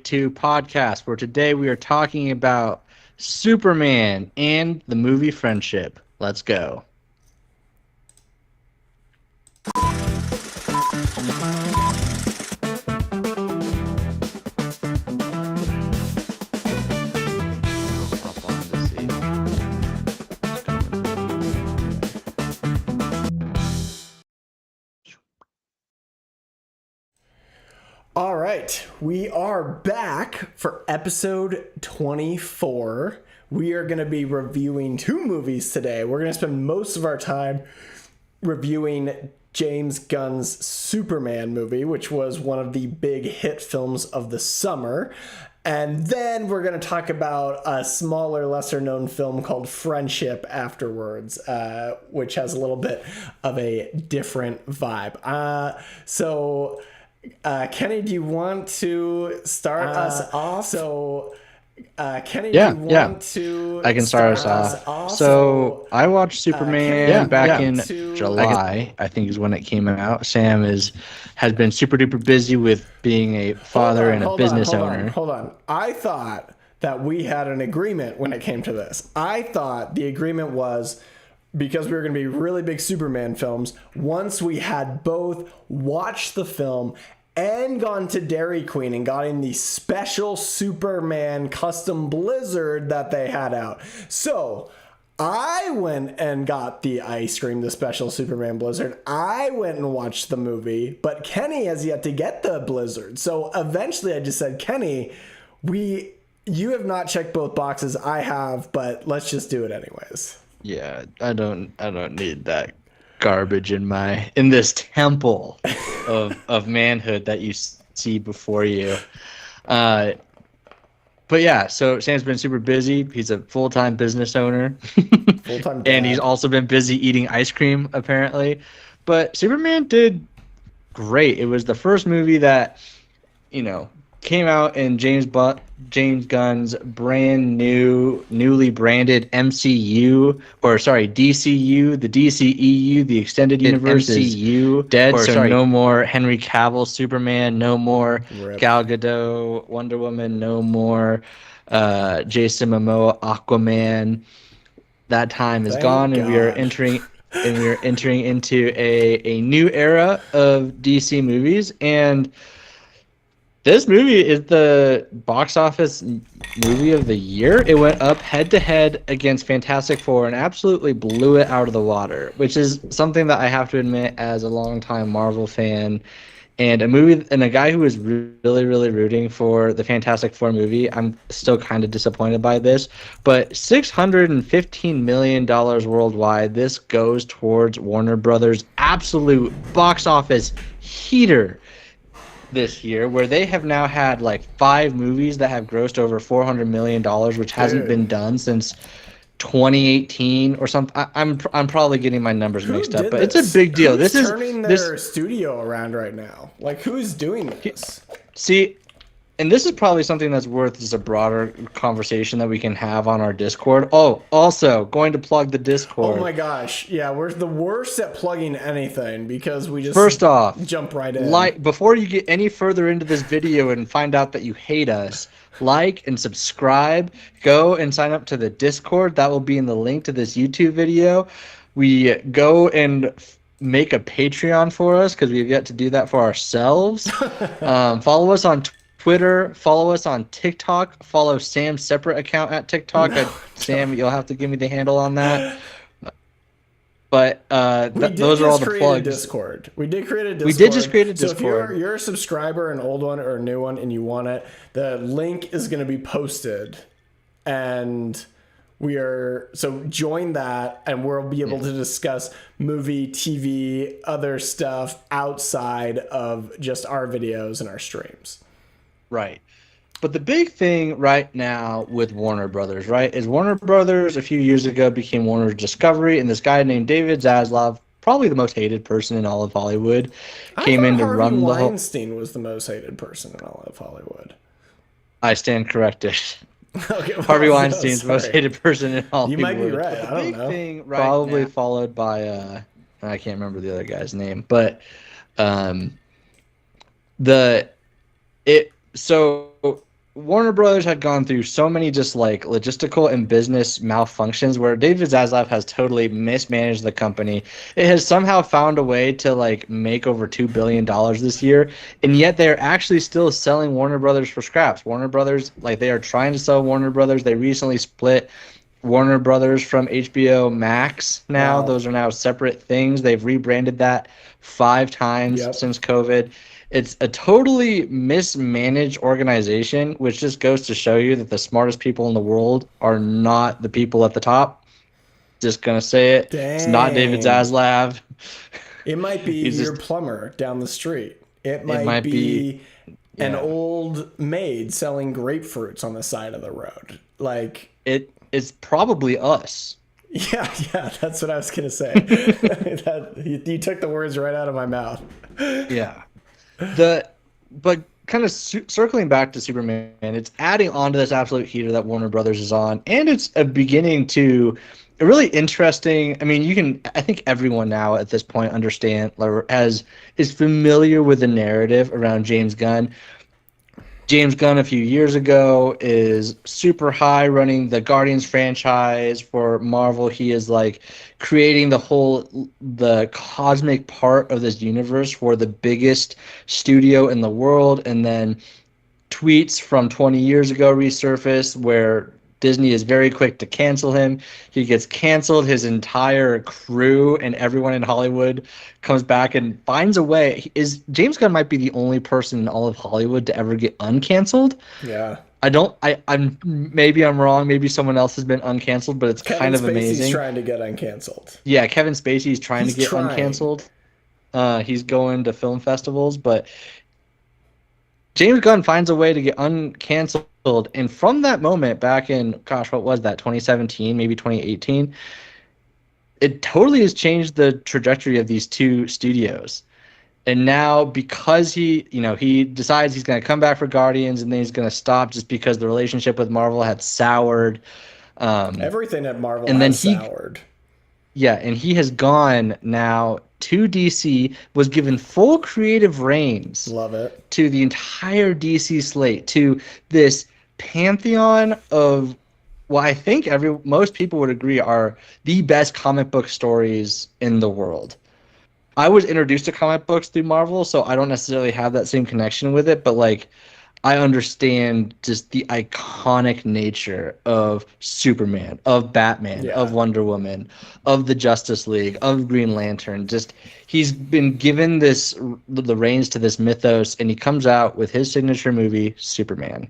2 podcast, where today we are talking about Superman and the movie Friendship. Let's go. All right, we are back for episode 24. We are going to be reviewing 2 movies today. We're going to spend most of our time reviewing James Gunn's Superman movie, which was one of the big hit films of the summer. And then we're going to talk about a smaller, lesser-known film called Friendship afterwards, which has a little bit of a different vibe. Kenny, do you want to start us off? Kenny, do you want to I can start us off. So I watched Superman back in July, I think is when it came out. Sam has been super duper busy with being a father and a business owner. Hold on. I thought that we had an agreement when it came to this. I thought the agreement was, because we were going to be really big Superman films, once we had both watched the film and gone to Dairy Queen and gotten the special Superman custom blizzard that they had out. So I went and got the ice cream, the special Superman blizzard. I went and watched the movie, but Kenny has yet to get the blizzard. So eventually I just said, Kenny, you have not checked both boxes. I have, but let's just do it anyways. Yeah, I don't need that garbage in this temple of manhood that you see before you. But yeah, so Sam's been super busy. He's a full-time business owner. Full-time dad. And he's also been busy eating ice cream, apparently. But Superman did great. It was the first movie that, came out in James Gunn's brand new, newly branded DCU, the DCEU, the extended universe MCU, is dead. No more Henry Cavill Superman, no more Rip. Gal Gadot Wonder Woman, no more Jason Momoa Aquaman. That time is gone, and we are entering into a new era of DC movies. And this movie is the box office movie of the year. It went up head-to-head against Fantastic Four and absolutely blew it out of the water, which is something that I have to admit as a longtime Marvel fan and a guy who was really, really rooting for the Fantastic Four movie. I'm still kind of disappointed by this, but $615 million worldwide. This goes towards Warner Brothers' absolute box office heater this year, where they have now had like 5 movies that have grossed over $400 million, which hasn't been done since 2018 or something. I'm probably getting my numbers mixed up, but it's a big deal. Who's turning their studio around right now? Like, who's doing this? See, and this is probably something that's worth just a broader conversation that we can have on our Discord. Oh, also, going to plug the Discord. Oh my gosh. Yeah, we're the worst at plugging anything because we just first off jump right in. Before you get any further into this video and find out that you hate us, like and subscribe. Go and sign up to the Discord. That will be in the link to this YouTube video. We go and make a Patreon for us because we've yet to do that for ourselves. Follow us on Twitter, follow us on TikTok, follow Sam's separate account at TikTok. Sam, you'll have to give me the handle on that. But those are all the plugs. Discord. We did create a Discord. We did just create a Discord. So if you're a subscriber, an old one or a new one, and you want it, the link is going to be posted. And so join that, and we'll be able to discuss movie, TV, other stuff outside of just our videos and our streams. Right. But the big thing right now with Warner Brothers, right, is Warner Brothers a few years ago became Warner Discovery, and this guy named David Zaslav, probably the most hated person in all of Hollywood, came in to run the whole... Harvey Weinstein was the most hated person in all of Hollywood. I stand corrected. Okay, well, Harvey Weinstein's the most hated person in Hollywood. You might be right. I don't know. Thing right probably now, followed by I can't remember the other guy's name, but so Warner Brothers had gone through so many just like logistical and business malfunctions where David Zaslav has totally mismanaged the company. It has somehow found a way to like make over $2 billion this year, and yet they're actually still selling Warner Brothers for scraps. Warner Brothers, like they are trying to sell Warner Brothers. They recently split Warner Brothers from HBO Max now. Wow. Those are now separate things. They've rebranded that 5 times Yep. since COVID. It's a totally mismanaged organization, which just goes to show you that the smartest people in the world are not the people at the top. Just gonna say it. It's not David Dang. Zaslav. It might be He's your just plumber down the street. It might might be be an yeah. old maid selling grapefruits on the side of the road. Like, It's probably us. yeah, that's what I was gonna say. You took the words right out of my mouth. Yeah. But kind of circling back to Superman, it's adding on to this absolute heater that Warner Brothers is on, and it's a beginning to a really interesting. I mean, I think everyone now at this point understand or is familiar with the narrative around James Gunn. James Gunn a few years ago is super high running the Guardians franchise for Marvel. He is like creating the cosmic part of this universe for the biggest studio in the world. And then tweets from 20 years ago resurface where Disney is very quick to cancel him. He gets canceled. His entire crew and everyone in Hollywood comes back and finds a way. James Gunn might be the only person in all of Hollywood to ever get uncanceled. Yeah. I'm maybe I'm wrong. Maybe someone else has been uncanceled, but it's kind of Kevin Spacey's amazing. trying to get uncanceled. Yeah, Kevin Spacey's trying He's to get trying. uncanceled. He's going to film festivals, but James Gunn finds a way to get uncanceled, and from that moment back in, gosh, what was that, 2017, maybe 2018, it totally has changed the trajectory of these two studios. And now because he decides he's going to come back for Guardians and then he's going to stop just because the relationship with Marvel had soured. Everything at Marvel And then has soured. Yeah, and he has gone now to DC, was given full creative reins Love it. to the entire DC slate, to this pantheon of what I think most people would agree are the best comic book stories in the world. I was introduced to comic books through Marvel, so I don't necessarily have that same connection with it, but like I understand just the iconic nature of Superman, of Batman, Yeah. of Wonder Woman, of the Justice League, of Green Lantern. Just he's been given the reins to this mythos, and he comes out with his signature movie, Superman.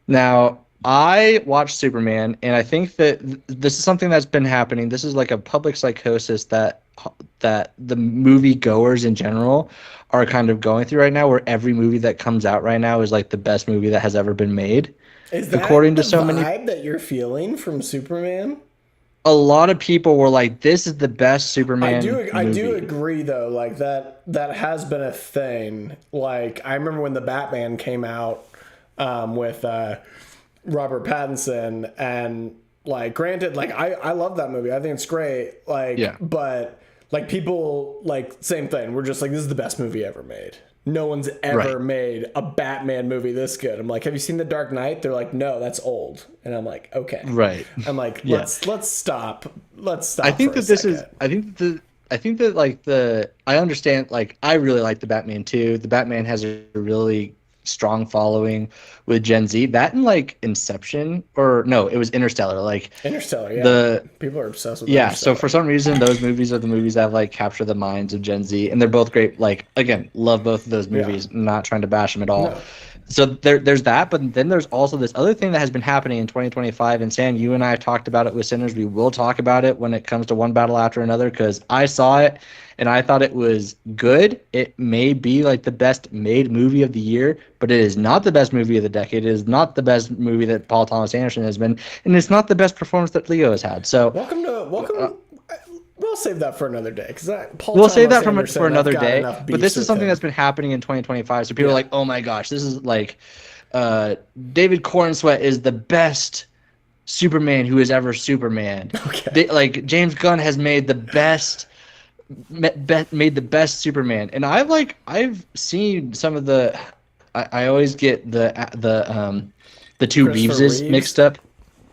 Now, I watched Superman, and I think that this is something that's been happening. This is like a public psychosis that the movie goers in general are kind of going through right now, where every movie that comes out right now is like the best movie that has ever been made. Is that According the to so vibe many, that you're feeling from Superman? a lot of people were like, "This is the best Superman I do movie." agree though, like that has been a thing. Like I remember when the Batman came out with Robert Pattinson, and like granted, like I love that movie. I think it's great. Like Yeah. but like people like same thing. We're just like, this is the best movie ever made. No one's ever Right. made a Batman movie this good. I'm like, have you seen The Dark Knight? They're like, no, that's old. And I'm like, okay. Right. I'm like, Yeah. let's stop. Let's stop. I think for a that this is. second. I think that like I understand. Like I really like the Batman too. The Batman has a really strong following with Gen Z. That and like Inception, or no, it was Interstellar. Like Interstellar, yeah. the People are obsessed with yeah. Interstellar. So for some reason, those movies are the movies that like capture the minds of Gen Z, and they're both great. Like again, love both of those movies. Not trying to bash them at all. No. So there's that, but then there's also this other thing that has been happening in 2025. And Sam, you and I have talked about it with Sinners. We will talk about it when it comes to One Battle After Another, because I saw it and I thought it was good. It may be like the best made movie of the year, but it is not the best movie of the decade. It is not the best movie that Paul Thomas Anderson has been, and it's not the best performance that Leo has had. So welcome. We'll save that for another day, because we'll save that for another day. But this is something that's been happening in 2025. So people are like, oh my gosh, this is like David Cornsweet is the best Superman who is ever Superman. Okay. Like James Gunn has made the best Superman, and I've seen some of the I always get the two Christopher Reeveses Reeves. mixed up.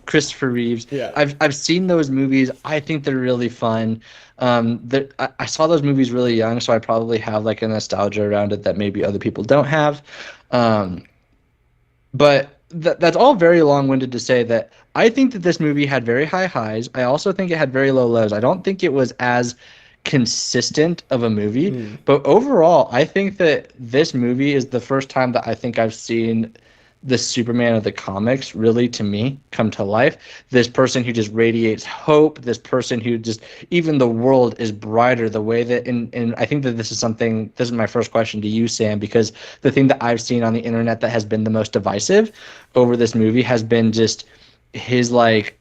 Christopher Reeves. Yeah. I've seen those movies. I think they're really fun. I saw those movies really young, so I probably have like a nostalgia around it that maybe other people don't have. Um, but that's all very long-winded to say that I think that this movie had very high highs. I also think it had very low lows. I don't think it was as consistent of a movie, but overall, I think that this movie is the first time that I think I've seen the Superman of the comics really, to me, come to life. This person who just radiates hope, this person who just, even the world is brighter the way that, and I think that this is my first question to you, Sam, because the thing that I've seen on the internet that has been the most divisive over this movie has been just his like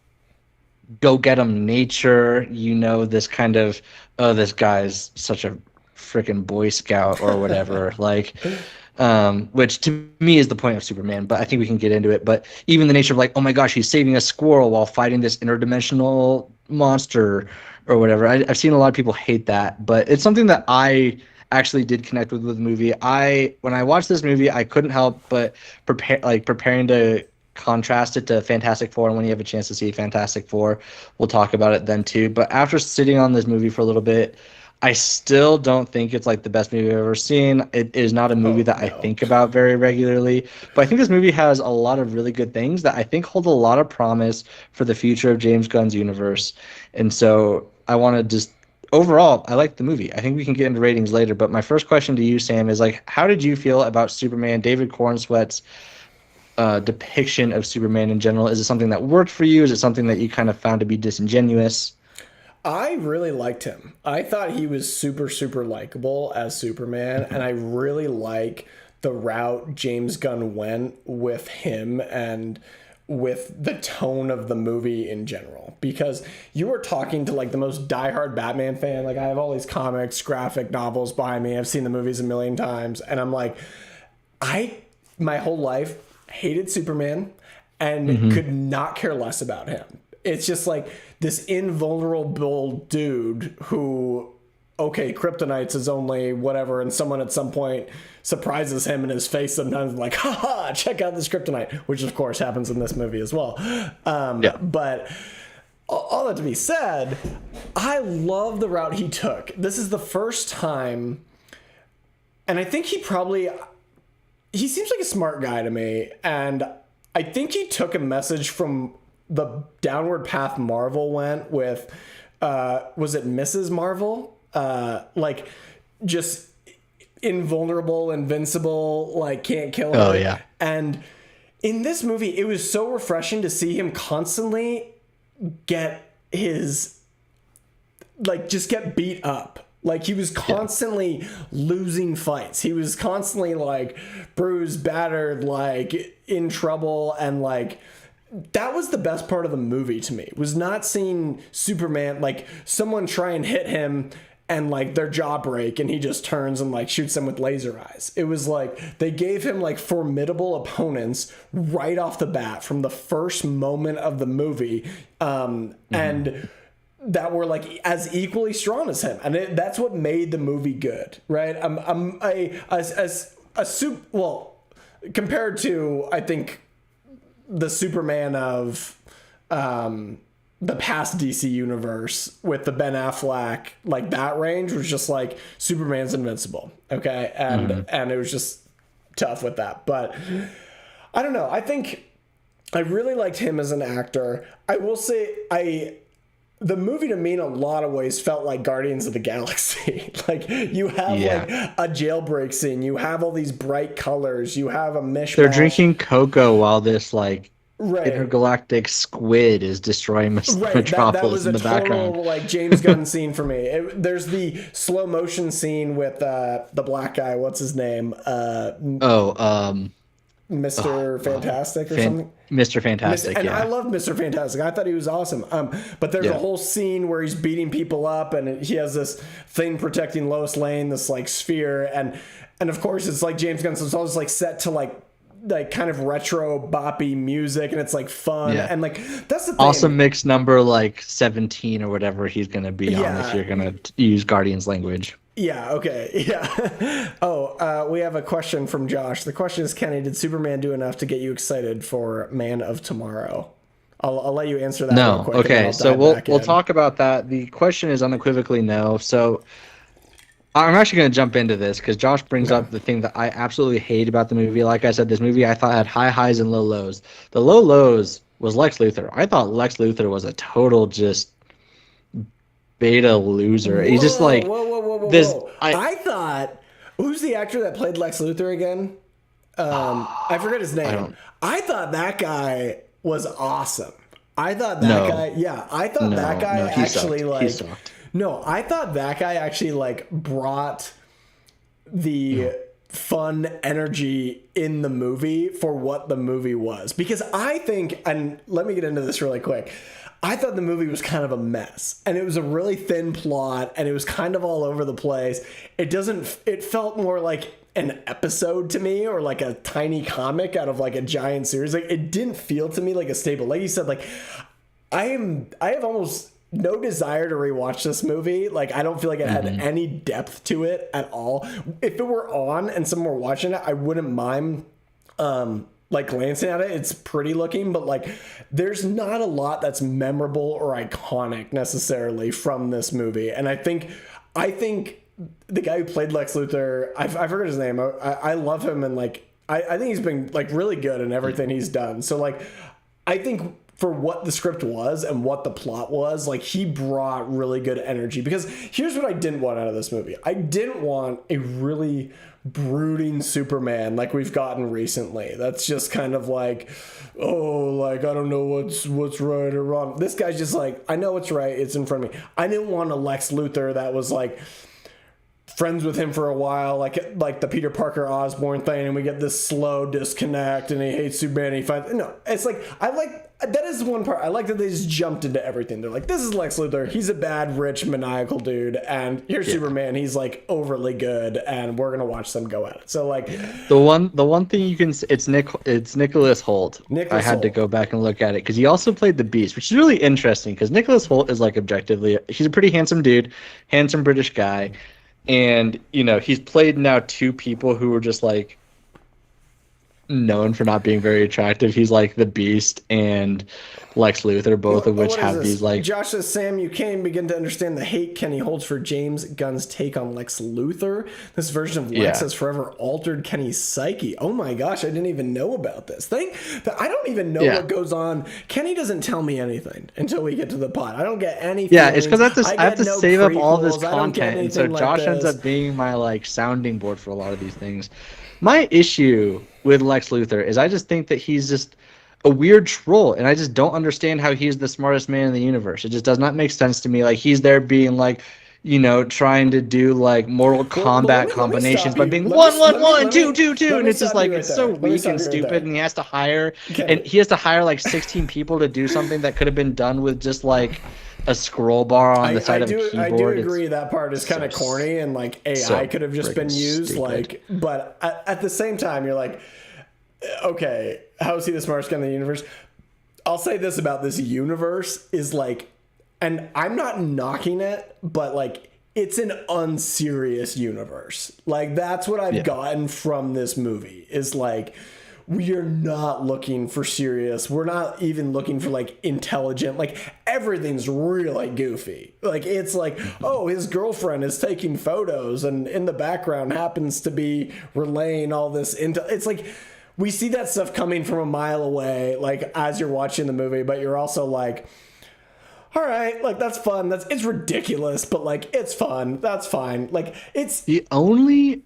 go get 'em nature, this kind of, oh, this guy's such a freaking Boy Scout or whatever, like, which to me is the point of Superman, but I think we can get into it. But even the nature of like, oh my gosh, he's saving a squirrel while fighting this interdimensional monster or whatever. I've seen a lot of people hate that, but it's something that I actually did connect with the movie. When I watched this movie, I couldn't help but preparing to contrast it to Fantastic Four, and when you have a chance to see Fantastic Four, we'll talk about it then too. But after sitting on this movie for a little bit, I still don't think it's like the best movie I've ever seen. It is not a movie that I think about very regularly, but I think this movie has a lot of really good things that I think hold a lot of promise for the future of James Gunn's universe. And so I want to just overall, I like the movie. I think we can get into ratings later, but my first question to you, Sam, is like, how did you feel about Superman, David Cornsweet's depiction of Superman in general? Is it something that worked for you? Is it something that you kind of found to be disingenuous? I really liked him. I thought he was super, super likable as Superman, and I really like the route James Gunn went with him and with the tone of the movie in general. Because you were talking to like the most diehard Batman fan. Like, I have all these comics, graphic novels behind me. I've seen the movies a million times, and I'm like, my whole life hated Superman and could not care less about him. It's just like this invulnerable dude who, okay, kryptonite's is only whatever, and someone at some point surprises him in his face sometimes like, haha, check out this kryptonite, which of course happens in this movie as well. But all that to be said, I love the route he took. This is the first time, and I think he seems like a smart guy to me, and I think he took a message from the downward path Marvel went with, was it Mrs. Marvel? Like, just invulnerable, invincible, like, can't kill her. Oh, yeah. And in this movie, it was so refreshing to see him constantly get get beat up. Like, he was constantly losing fights. He was constantly, like, bruised, battered, like, in trouble, and, like, that was the best part of the movie to me, was not seeing Superman, like, someone try and hit him and, like, their jaw break and he just turns and, like, shoots them with laser eyes. It was like they gave him, like, formidable opponents right off the bat from the first moment of the movie, and that were, like, as equally strong as him. And that's what made the movie good, right? Compared to, I think, the Superman of the past DC universe with the Ben Affleck, like, that range was just like Superman's invincible, okay, and it was just tough with that. But I don't know. I think I really liked him as an actor. I will say the movie to me in a lot of ways felt like Guardians of the Galaxy. Like, you have like a jailbreak scene, you have all these bright colors, you have a mishmash. They're drinking cocoa while this like intergalactic squid is destroying Metropolis in the background. That was a total like James Gunn scene for me. There's the slow motion scene with the black guy. What's his name? Mr. Fantastic or something? Mr. Fantastic, and I love Mr. Fantastic. I thought he was awesome. But there's a whole scene where he's beating people up, and he has this thing protecting Lois Lane, this like sphere, and of course it's like James Gunn, so it's always like set to like kind of retro boppy music, and it's like fun, and like that's the thing. Awesome mix number like 17 or whatever he's gonna be on if you're gonna use Guardians language. Yeah, okay. Yeah. Oh, we have a question from Josh. The question is, Kenny, did Superman do enough to get you excited for Man of Tomorrow? I'll let you answer that real No. quick and then Okay, I'll so dive we'll back we'll in. talk about that. The question is unequivocally no. So I'm actually going to jump into this because Josh brings Okay. up the thing that I absolutely hate about the movie. Like I said, this movie I thought had high highs and low lows. The low lows was Lex Luthor. I thought Lex Luthor was a total just beta loser. He's just Whoa, like whoa, whoa, whoa, whoa, this. whoa. I thought, who's the actor that played Lex Luthor again? I forget his I name. don't I thought that guy was awesome. I thought that know. guy, yeah, I thought that No, guy no, he actually sucked. He like, sucked. no, I thought that guy actually like brought the fun energy in the movie for what the movie was. Because I think, and let me get into this really quick. I thought the movie was kind of a mess and it was a really thin plot and it was kind of all over the place. It felt more like an episode to me or like a tiny comic out of like a giant series. Like it didn't feel to me like a stable, like you said, like I have almost no desire to rewatch this movie. Like I don't feel like it had any depth to it at all. If it were on and someone were watching it, I wouldn't mind like glancing at it. It's pretty looking, but like there's not a lot that's memorable or iconic necessarily from this movie. And I think the guy who played Lex Luthor, I forget his name. I love him and like I think he's been like really good in everything he's done. So like I think for what the script was and what the plot was, like he brought really good energy. Because here's what I didn't want out of this movie. I didn't want a really brooding Superman like we've gotten recently. That's just kind of like, oh, like I don't know what's right or wrong. This guy's just like, I know what's right. It's in front of me. I didn't want a Lex Luthor that was like friends with him for a while, like the Peter Parker Osborn thing, and we get this slow disconnect, and he hates Superman. And he finds it's like I like that is one part I like that they just jumped into everything. They're like, this is Lex Luthor. He's a bad, rich, maniacal dude, and here's Superman. He's like overly good, and we're gonna watch them go at it. So like the one thing you can it's Nicholas Hoult. I had to go back and look at it because he also played the Beast, which is really interesting because Nicholas Hoult is like objectively he's a pretty handsome dude, handsome British guy. And, he's played now two people who were just like known for not being very attractive. He's like the Beast and Lex Luthor, both of which have these like. Josh says, Sam, you can't even begin to understand the hate Kenny holds for James Gunn's take on Lex Luthor. This version of Lex has forever altered Kenny's psyche. Oh my gosh, I didn't even know about this. I don't even know what goes on. Kenny doesn't tell me anything until we get to the pod. I don't get any feelings. Yeah, it's because I have to save up all this content, and so Josh like ends up being my like sounding board for a lot of these things. My issue with Lex Luthor is I just think that he's just a weird troll, and I just don't understand how he's the smartest man in the universe. It just does not make sense to me. Like he's there being like, trying to do like Mortal Kombat combinations by being 1 1 1 2 2 2, and it's just like it's so weak and stupid. And he has to hire like 16 people to do something that could have been done with just like a scroll bar on the side of a keyboard. I do agree that part is kind of corny and like AI could have just been used. Stupid. Like, but at the same time, you're like, okay, how is he the smartest guy in the universe? I'll say this about this universe is like, and I'm not knocking it, but like it's an unserious universe. Like that's what I've gotten from this movie is like, we are not looking for serious. We're not even looking for like intelligent. Like everything's really goofy. Like it's like, oh, his girlfriend is taking photos and in the background happens to be relaying all this it's like we see that stuff coming from a mile away, like as you're watching the movie, but you're also like, all right, like that's fun. It's ridiculous, but like it's fun. That's fine. Like it's the only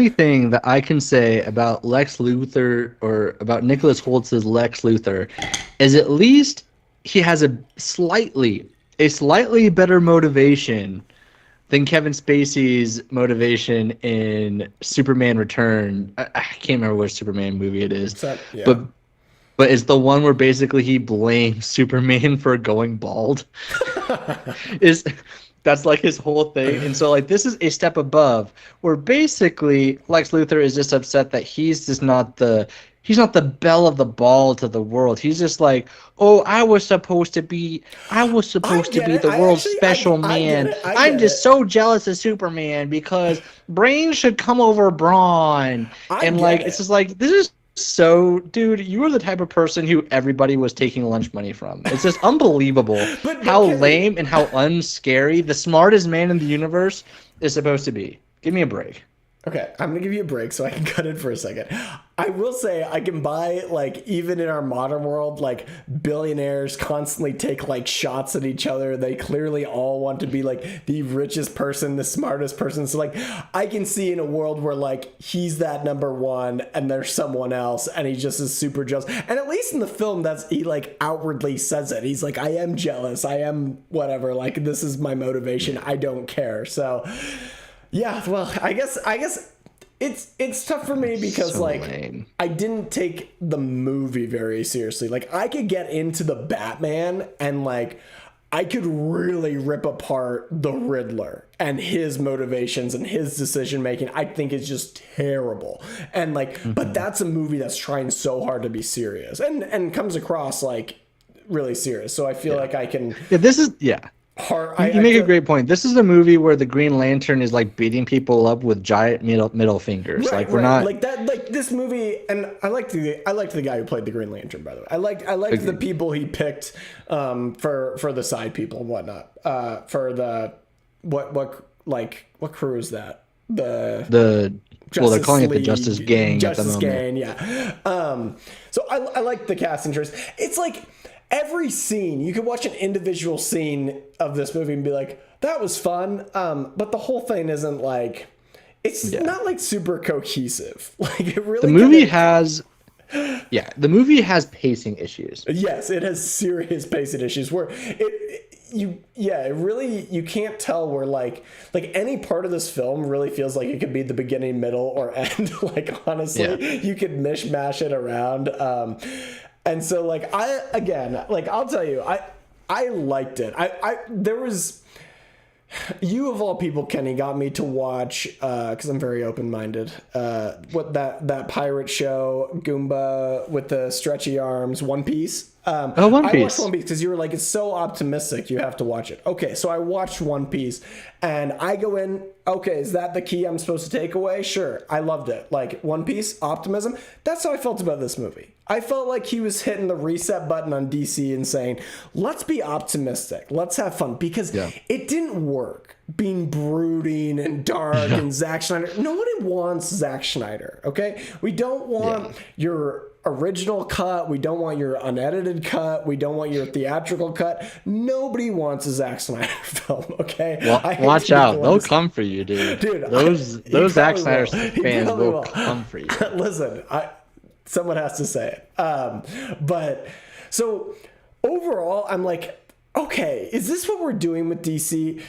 thing that I can say about Lex Luthor or about Nicholas Holtz's Lex Luthor is at least he has a slightly better motivation than Kevin Spacey's motivation in Superman Return. I can't remember which Superman movie it is, but it's the one where basically he blames Superman for going bald. That's like his whole thing. And so like this is a step above where basically Lex Luthor is just upset that he's the belle of the ball to the world. He's just like, oh, I was supposed to be the world's special man. I'm just so jealous of Superman because brains should come over brawn. And like, it's just like, this is so, dude, you are the type of person who everybody was taking lunch money from. It's just unbelievable how lame and how unscary the smartest man in the universe is supposed to be. Give me a break. Okay, I'm going to give you a break so I can cut it for a second. I will say I can buy, like, even in our modern world, like, billionaires constantly take, like, shots at each other. They clearly all want to be, like, the richest person, the smartest person. So, like, I can see in a world where, like, he's that number one and there's someone else and he just is super jealous. And at least in the film, he, like, outwardly says it. He's like, I am jealous. I am whatever. Like, this is my motivation. I don't care. So... yeah, well, I guess it's tough for me because so like lame. I didn't take the movie very seriously. Like I could get into the Batman and like I could really rip apart the Riddler and his motivations and his decision making. I think is just terrible. And like but that's a movie that's trying so hard to be serious and comes across like really serious. So I feel like I can You make a great point. This is a movie where the Green Lantern is like beating people up with giant middle fingers. Right, like we're not like that. Like this movie, and I liked the guy who played the Green Lantern. By the way, I liked the people he picked for the side people and whatnot. For the what crew is that? They're calling it the Justice Gang. Justice Gang, yeah. So I like the casting choice. It's like. Every scene, you could watch an individual scene of this movie and be like, that was fun. But the whole thing isn't like, it's not like super cohesive. Like it really. The movie has pacing issues. Yes, it has serious pacing issues where you can't tell where like any part of this film really feels like it could be the beginning, middle, or end. Like honestly, you could mishmash it around. And so like I'll tell you, I liked it. There was you of all people, Kenny, got me to watch because I'm very open-minded. What that pirate show, Goomba with the stretchy arms, One Piece. One Piece. I watched One Piece because you were like, it's so optimistic, you have to watch it. Okay, so I watched One Piece, and I go in. Okay, is that the key I'm supposed to take away? Sure, I loved it. Like One Piece, optimism. That's how I felt about this movie. I felt like he was hitting the reset button on DC and saying, let's be optimistic. Let's have fun. Because it didn't work being brooding and dark and Zack Snyder. Nobody wants Zack Snyder, okay? We don't want your original cut. We don't want your unedited cut. We don't want your theatrical cut. Nobody wants a Zack Snyder film, okay? Watch out. They'll come for you, dude. Those Zack Snyder fans will come for you. Listen, someone has to say it. But so overall, I'm like, okay, is this what we're doing with DC?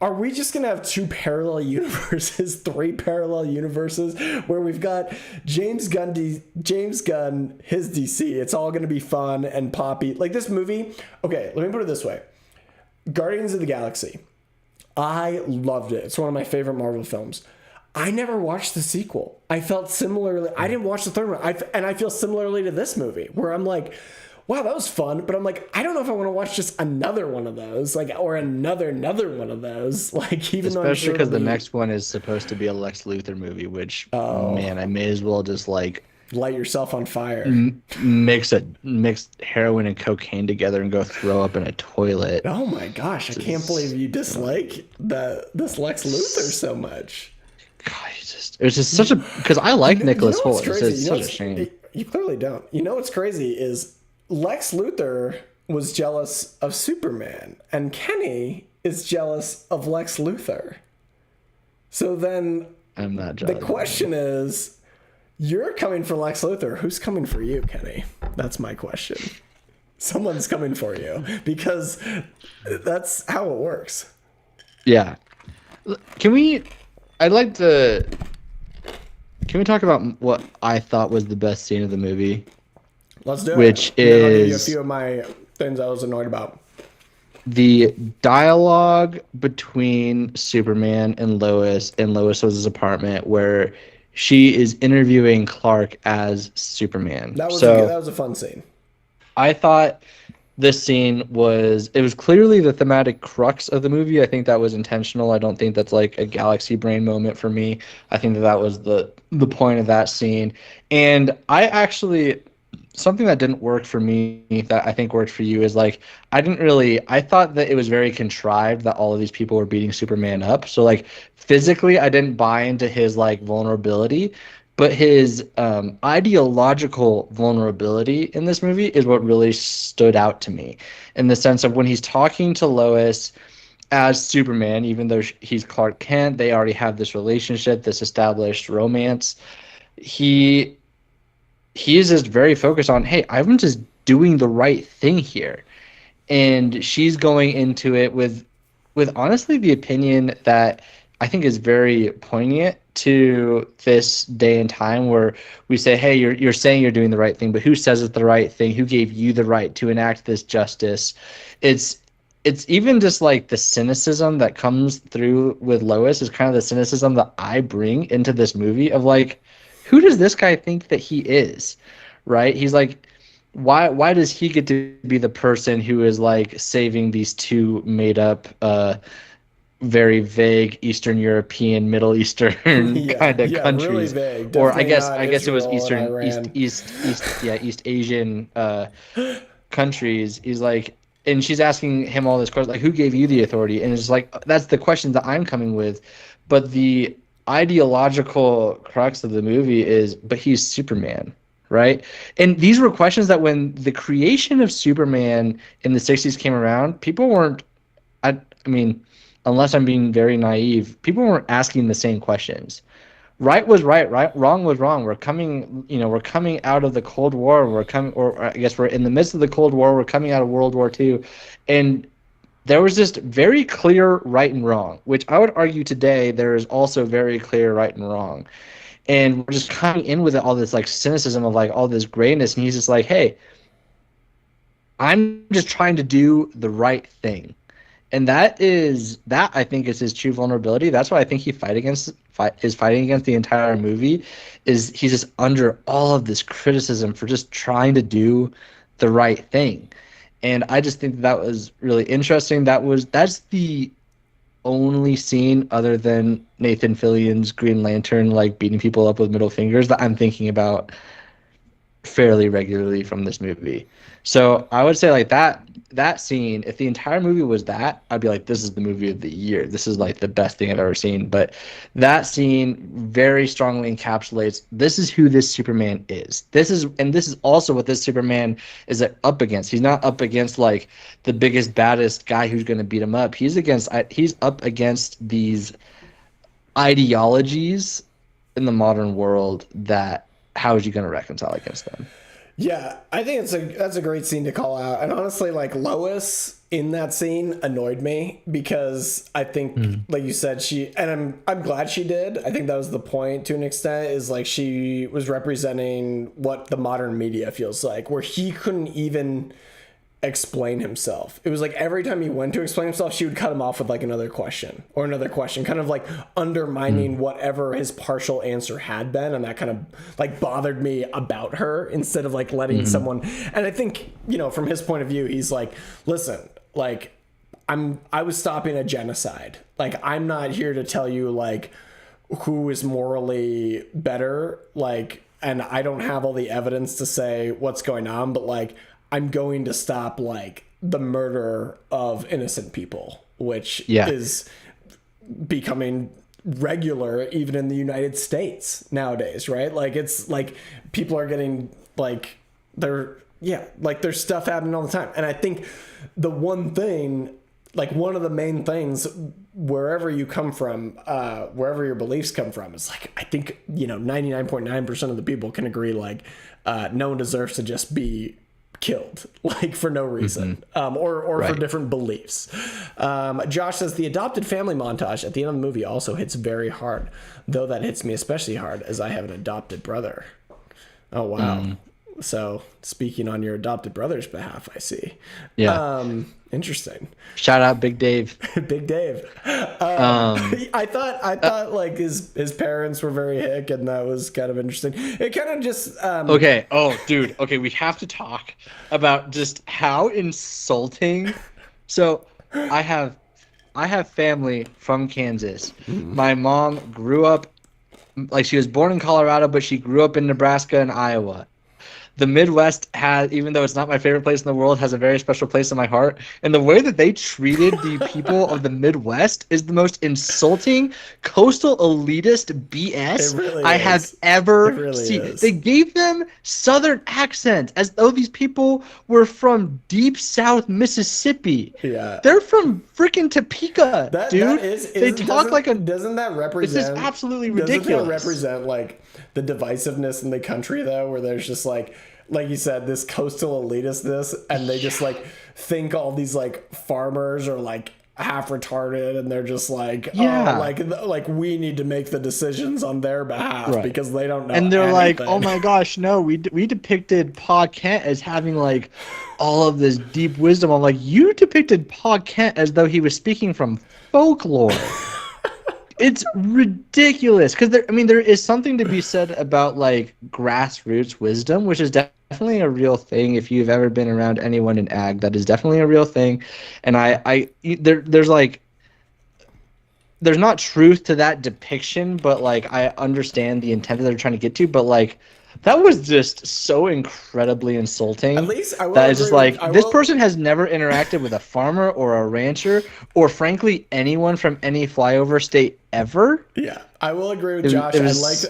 Are we just going to have two parallel universes, three parallel universes where we've got James Gunn, his DC? It's all going to be fun and poppy. Like this movie. Okay, let me put it this way. Guardians of the Galaxy. I loved it. It's one of my favorite Marvel films. I never watched the sequel. I felt similarly. I didn't watch the third one. And I feel similarly to this movie where I'm like, wow, that was fun. But I'm like, I don't know if I want to watch just another one of those, like, or another one of those. Like, even especially because the next one is supposed to be a Lex Luthor movie, which, man, I may as well just like light yourself on fire. Mix heroin and cocaine together and go throw up in a toilet. Oh my gosh, I can't believe you dislike this Lex Luthor so much. God, it's just such a, because I like Nicholas Hoult. It's such a shame. You clearly don't. You know what's crazy is Lex Luthor was jealous of Superman, and Kenny is jealous of Lex Luthor. So then I'm not jealous. The question is, you're coming for Lex Luthor. Who's coming for you, Kenny? That's my question. Someone's coming for you because that's how it works. Yeah. Can we talk about what I thought was the best scene of the movie? Let's do it. Which is I'll give you a few of my things I was annoyed about. The dialogue between Superman and Lois in Lois' apartment, where she is interviewing Clark as Superman. That So was a fun scene. I thought this scene was clearly the thematic crux of the movie. I think that was intentional. I don't think that's like a galaxy brain moment for me. I think that was the point of that scene. And I actually, something that didn't work for me that I think worked for you is like I thought that it was very contrived that all of these people were beating Superman up. So like physically I didn't buy into his like vulnerability, but his ideological vulnerability in this movie is what really stood out to me, in the sense of when he's talking to Lois as Superman, even though he's Clark Kent, they already have this relationship, this established romance. He he is just very focused on, hey, I'm just doing the right thing here. And she's going into it with honestly the opinion that I think is very poignant to this day and time, where we say, hey, you're saying you're doing the right thing, but who says it's the right thing? Who gave you the right to enact this justice? It's even just like the cynicism that comes through with Lois is kind of the cynicism that I bring into this movie of like, who does this guy think that he is? Right? He's like, why does he get to be the person who is like saving these two made up very vague Eastern European, Middle Eastern kind of countries, really vague. or Definitely I guess it was Israel and Eastern Iran. East Asian countries. He's like, and she's asking him all this question like, who gave you the authority? And it's like, that's the question that I'm coming with, but the ideological crux of the movie is, but he's Superman, right? And these were questions that when the creation of Superman in the 60s came around, people weren't, I mean, unless I'm being very naive, people weren't asking the same questions. Right was right, wrong was wrong. We're coming out of the Cold War. Or I guess we're in the midst of the Cold War. We're coming out of World War II, and there was just very clear right and wrong, which I would argue today there is also very clear right and wrong. And we're just coming in with all this like cynicism of like all this grayness, and he's just like, hey, I'm just trying to do the right thing. And that I think is his true vulnerability. That's why I think he is fighting against the entire movie, is he's just under all of this criticism for just trying to do the right thing. And I just think that was really interesting. That's the only scene other than Nathan Fillion's Green Lantern like beating people up with middle fingers that I'm thinking about fairly regularly from this movie. So I would say like that scene, if the entire movie was that, I'd be like, this is the movie of the year. This is like the best thing I've ever seen. But that scene very strongly encapsulates, this is who this Superman is. This is also what this Superman is up against. He's not up against like the biggest, baddest guy who's going to beat him up. He's up against these ideologies in the modern world that, how is he going to reconcile against them? Yeah, I think that's a great scene to call out. And honestly, like Lois in that scene annoyed me because I think, like you said, I'm glad she did. I think that was the point to an extent, is like she was representing what the modern media feels like, where he couldn't even explain himself. It was like every time he went to explain himself, she would cut him off with like another question, kind of like undermining whatever his partial answer had been. And that kind of like bothered me about her, instead of like letting someone. And I think, from his point of view, he's like, listen, like I was stopping a genocide. Like, I'm not here to tell you like who is morally better. Like, and I don't have all the evidence to say what's going on, but like, I'm going to stop like the murder of innocent people, which is becoming regular even in the United States nowadays, right? Like, it's like people are getting like there's stuff happening all the time. And I think the one thing, like one of the main things, wherever you come from, wherever your beliefs come from, is like, I think 99.9% of the people can agree like no one deserves to just be killed like for no reason, or for different beliefs. Josh says the adopted family montage at the end of the movie also hits very hard, though that hits me especially hard as I have an adopted brother. Oh wow. So speaking on your adopted brother's behalf, I see. Yeah. Interesting. Shout out Big Dave. Big Dave. I thought like his parents were very hick, and that was kind of interesting. It kind of just Okay. Oh, dude. Okay, we have to talk about just how insulting. So, I have family from Kansas. My mom grew up, like, she was born in Colorado, but she grew up in Nebraska and Iowa. The Midwest has, even though it's not my favorite place in the world, has a very special place in my heart. And the way that they treated the people of the Midwest is the most insulting, coastal elitist BS really I is. have ever It really seen. is. They gave them Southern accents as though these people were from deep South Mississippi. Yeah. They're from freaking Topeka, dude. They talk like a. Doesn't that represent? It's just absolutely Doesn't ridiculous. that represent like the divisiveness in the country though, where there's just like you said, this coastal elitistness, and they just like think all these like farmers are like half retarded, and they're just like, Yeah. oh, like we need to make the decisions on their behalf Right. because they don't know. And they're like, anything. oh my gosh, no, we depicted Pa Kent as having like all of this deep wisdom. I'm like, you depicted Pa Kent as though he was speaking from folklore. It's ridiculous because there is something to be said about like grassroots wisdom, which is definitely a real thing. If you've ever been around anyone in ag, that is definitely a real thing. And there's like, there's not truth to that depiction, but like I understand the intent that they're trying to get to. But like, that was just so incredibly insulting. At least I will that is just agree like this person has never interacted with a farmer or a rancher or frankly anyone from any flyover state ever. Yeah, I will agree with Josh.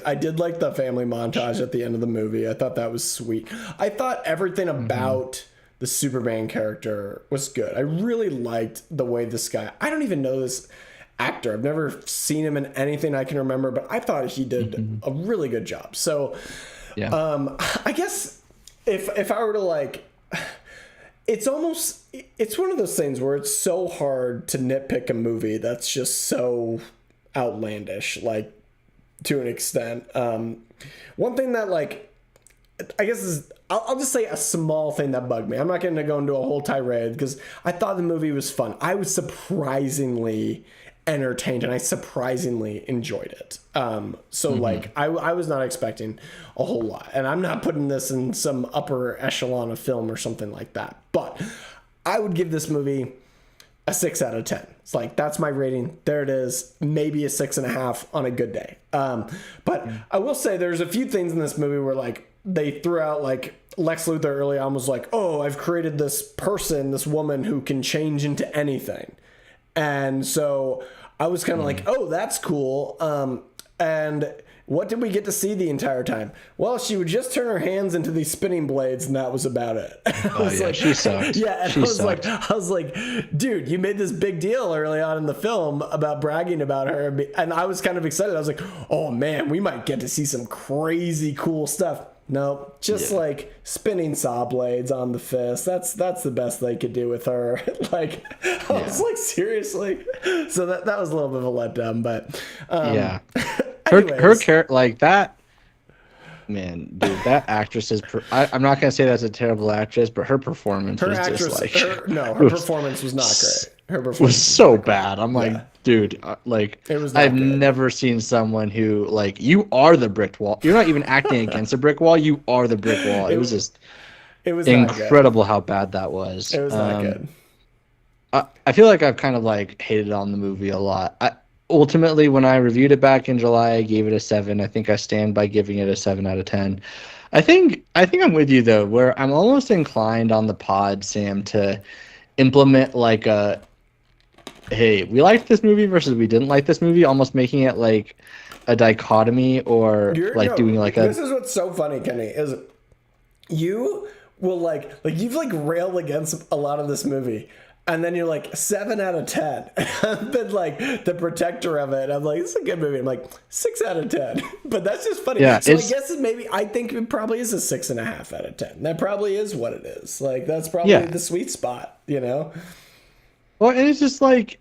I did like the family montage at the end of the movie. I thought that was sweet. I thought everything about the Superman character was good. I really liked the way this guy. I don't even know this actor. I've never seen him in anything I can remember, but I thought he did a really good job. So. Yeah. I guess if I were to like, it's one of those things where it's so hard to nitpick a movie that's just so outlandish, like to an extent. One thing that like, I guess is, I'll just say a small thing that bugged me. I'm not going to go into a whole tirade because I thought the movie was fun. I was surprisingly entertained and I surprisingly enjoyed it. Like I was not expecting a whole lot, and I'm not putting this in some upper echelon of film or something like that, but I would give this movie a 6 out of 10. It's like, that's my rating. There it is. Maybe a 6.5 on a good day. But I will say there's a few things in this movie where like they threw out, like Lex Luthor early on was like, oh, I've created this person, this woman who can change into anything. And so I was kind of like, oh, that's cool. And what did we get to see the entire time? Well, she would just turn her hands into these spinning blades, and that was about it. She sucked. Yeah, and I was like, dude, you made this big deal early on in the film about bragging about her, and I was kind of excited. I was like, oh man, we might get to see some crazy cool stuff. No, just like spinning saw blades on the fist. That's the best they could do with her. Like, I was like, seriously. So that was a little bit of a letdown, but her character like that. Man, dude, that actress is. I'm not gonna say that's a terrible actress, but her performance was just like. Her performance was not great. Her performance was so bad. I'm like, dude, like, I've never seen someone who like, you are the brick wall. You're not even acting against a brick wall. You are the brick wall. It was just. It was incredible how bad that was. It was not good. I feel like I've kind of like hated on the movie a lot. Ultimately, when I reviewed it back in July, I gave it a 7. I think I stand by giving it a 7 out of 10. I think I'm with you though, where I'm almost inclined on the pod, Sam, to implement like a, hey, we liked this movie versus we didn't like this movie, almost making it like a dichotomy or doing like a. This is what's so funny, Kenny, is you will like you've like railed against a lot of this movie. And then you're like 7 out of 10. I've been like the protector of it. I'm like, it's a good movie. I'm like 6 out of 10. But that's just funny. Yeah, so I guess I think it probably is a 6.5 out of 10. That probably is what it is. Like that's probably the sweet spot, you know? Well, and it's just like,